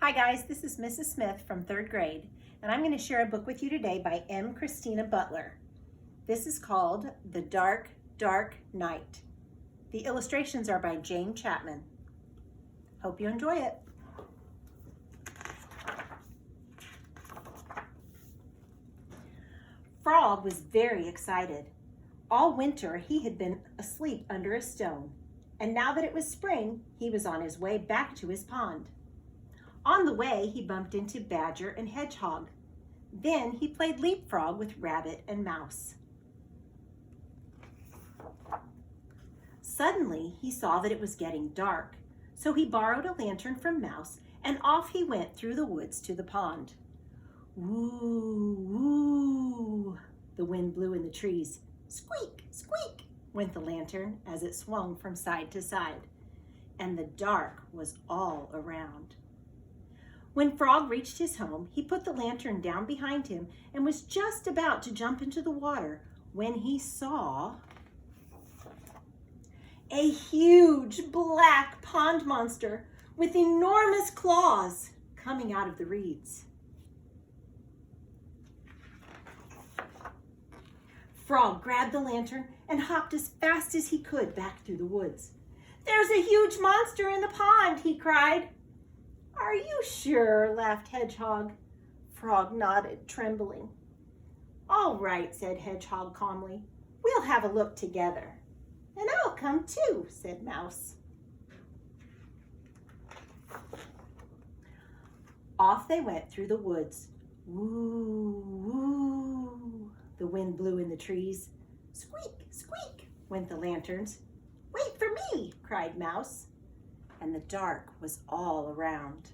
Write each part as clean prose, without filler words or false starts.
Hi guys, this is Mrs. Smith from 3rd grade, and I'm going to share a book with you today by M. Christina Butler. This is called The Dark, Dark Night. The illustrations are by Jane Chapman. Hope you enjoy it. Frog was very excited. All winter he had been asleep under a stone, and now that it was spring, he was on his way back to his pond. On the way, he bumped into Badger and Hedgehog. Then he played leapfrog with Rabbit and Mouse. Suddenly, he saw that it was getting dark, so he borrowed a lantern from Mouse, and off he went through the woods to the pond. Woo, woo, the wind blew in the trees. Squeak, squeak, went the lantern as it swung from side to side, and the dark was all around. When Frog reached his home, he put the lantern down behind him and was just about to jump into the water when he saw a huge black pond monster with enormous claws coming out of the reeds. Frog grabbed the lantern and hopped as fast as he could back through the woods. "There's a huge monster in the pond," he cried. "Are you sure?" laughed Hedgehog. Frog nodded, trembling. "All right," said Hedgehog calmly. "We'll have a look together." "And I'll come too," said Mouse. Off they went through the woods. Woo, woo, the wind blew in the trees. Squeak, squeak, went the lanterns. "Wait for me," cried Mouse. And the dark was all around.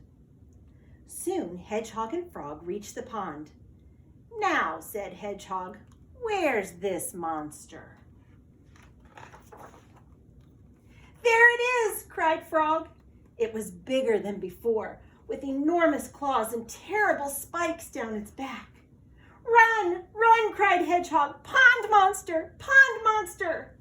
Soon Hedgehog and Frog reached the pond. "Now," said Hedgehog, "where's this monster?" "There it is," cried Frog. It was bigger than before, with enormous claws and terrible spikes down its back. "Run, run," cried Hedgehog. "Pond monster, pond monster."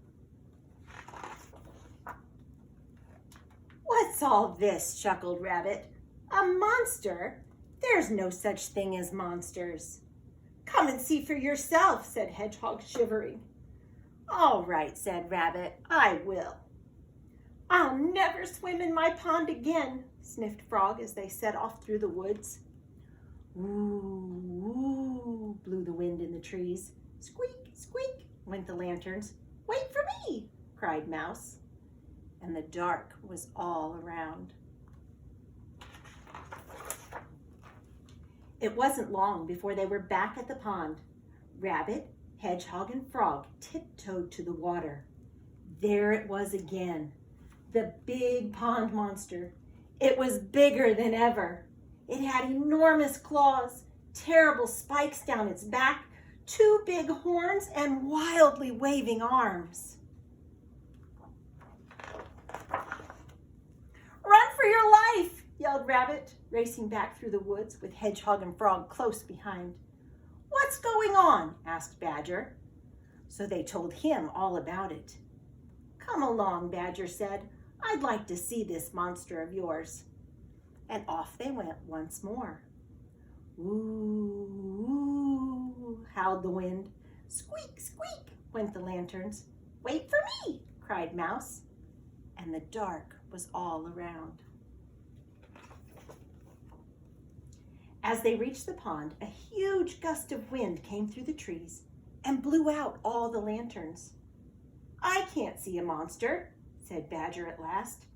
"What's all this?" chuckled Rabbit. "A monster? There's no such thing as monsters." "Come and see for yourself," said Hedgehog, shivering. "All right," said Rabbit, "I will." "I'll never swim in my pond again," sniffed Frog as they set off through the woods. Woo, woo, blew the wind in the trees. Squeak, squeak, went the lanterns. "Wait for me," cried Mouse. And the dark was all around. It wasn't long before they were back at the pond. Rabbit, Hedgehog, and Frog tiptoed to the water. There it was again, the big pond monster. It was bigger than ever. It had enormous claws, terrible spikes down its back, 2 big horns, and wildly waving arms. "Run for your life!" yelled Rabbit, racing back through the woods with Hedgehog and Frog close behind. "What's going on?" asked Badger. So they told him all about it. "Come along," Badger said. "I'd like to see this monster of yours." And off they went once more. Woo, woo, howled the wind. Squeak, squeak, went the lanterns. "Wait for me," cried Mouse. And the dark was all around. As they reached the pond, a huge gust of wind came through the trees and blew out all the lanterns. "I can't see a monster," said Badger at last.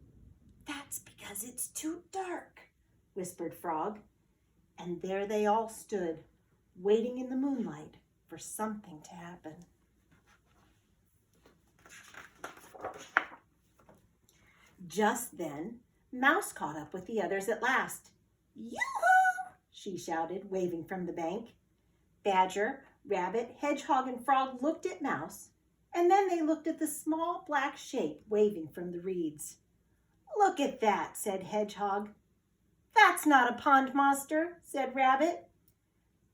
"That's because it's too dark," whispered Frog. And there they all stood, waiting in the moonlight for something to happen. Just then, Mouse caught up with the others at last. "Yoo-hoo!" she shouted, waving from the bank. Badger, Rabbit, Hedgehog, and Frog looked at Mouse, and then they looked at the small black shape waving from the reeds. "Look at that," said Hedgehog. "That's not a pond monster," said Rabbit.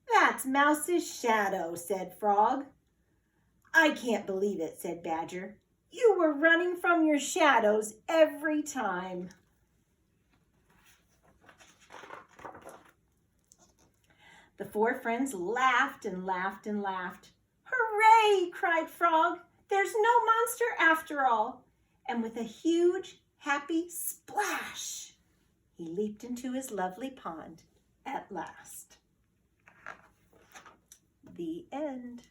"That's Mouse's shadow," said Frog. "I can't believe it," said Badger. "You were running from your shadows every time." The four friends laughed and laughed and laughed. "Hooray!" cried Frog. "There's no monster after all." And with a huge, happy splash, he leaped into his lovely pond at last. The end.